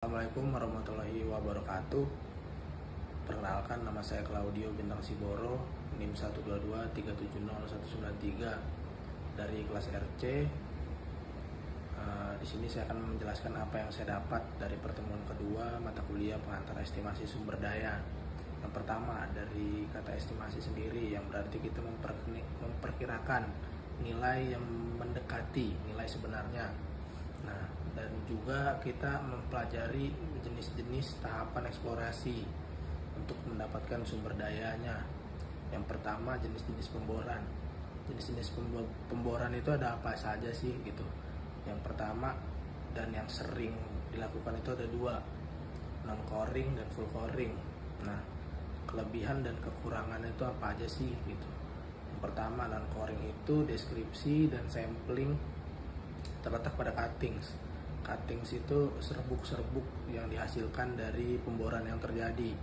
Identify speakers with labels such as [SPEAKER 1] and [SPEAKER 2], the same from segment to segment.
[SPEAKER 1] Assalamualaikum warahmatullahi wabarakatuh. Perkenalkan, nama saya Claudio Bintang Siboro, NIM 122370193 dari kelas RC. Di sini saya akan menjelaskan apa yang saya dapat dari pertemuan kedua mata kuliah pengantar estimasi sumber daya. Yang pertama, dari kata estimasi sendiri, yang berarti kita memperkirakan nilai yang mendekati nilai sebenarnya. Nah, dan juga kita mempelajari jenis-jenis tahapan eksplorasi untuk mendapatkan sumber dayanya. Yang pertama, jenis-jenis pemboran. Jenis-jenis pemboran itu ada apa saja sih gitu. Yang pertama dan yang sering dilakukan itu ada dua, non coring dan full coring. Nah, kelebihan dan kekurangannya itu apa aja sih gitu. Yang pertama, non coring itu deskripsi dan sampling terletak pada cuttings. Cuttings itu serbuk-serbuk yang dihasilkan dari pemboran yang terjadi.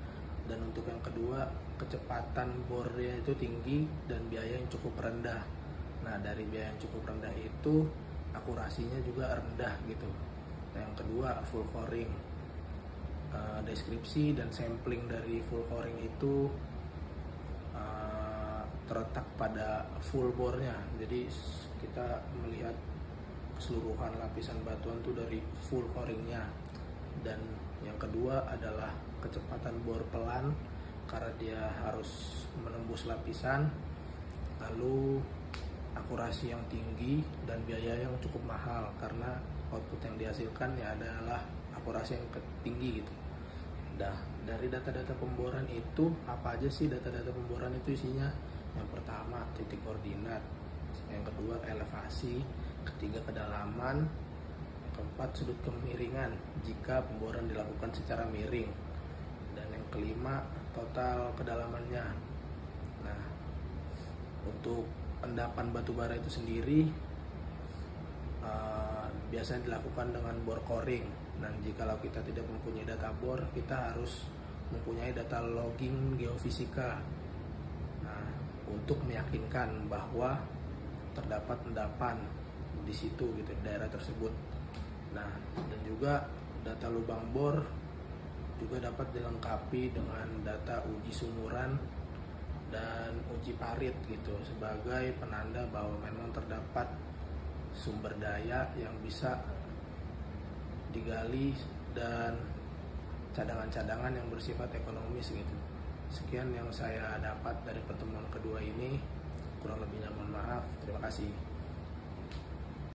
[SPEAKER 1] Dan untuk yang kedua, kecepatan bornya itu tinggi dan biaya yang cukup rendah. Nah, dari biaya yang cukup rendah itu akurasinya juga rendah gitu. Nah, yang kedua, full coring. Deskripsi dan sampling dari full coring itu terletak pada full bornya. Jadi kita melihat keseluruhan lapisan batuan itu dari full coringnya. Dan yang kedua adalah kecepatan bor pelan karena dia harus menembus lapisan, lalu akurasi yang tinggi dan biaya yang cukup mahal karena output yang dihasilkan ya adalah akurasi yang tinggi gitu. Nah, dari data-data pemboran itu apa aja sih data-data pemboran itu isinya? Yang pertama, titik koordinat. Yang kedua, elevasi. Ketiga, kedalaman. Yang keempat, sudut kemiringan jika pemboran dilakukan secara miring. Dan yang kelima, total kedalamannya. Nah, untuk endapan batu bara itu sendiri biasanya dilakukan dengan bor coring. Dan jikalau kita tidak mempunyai data bor, kita harus mempunyai data logging geofisika. Nah, untuk meyakinkan bahwa terdapat endapan di situ gitu, di daerah tersebut. Nah, dan juga data lubang bor juga dapat dilengkapi dengan data uji sumuran dan uji parit gitu sebagai penanda bahwa memang terdapat sumber daya yang bisa digali dan cadangan-cadangan yang bersifat ekonomis gitu. Sekian yang saya dapat dari pertemuan kedua ini, kurang lebihnya mohon maaf. Terima kasih.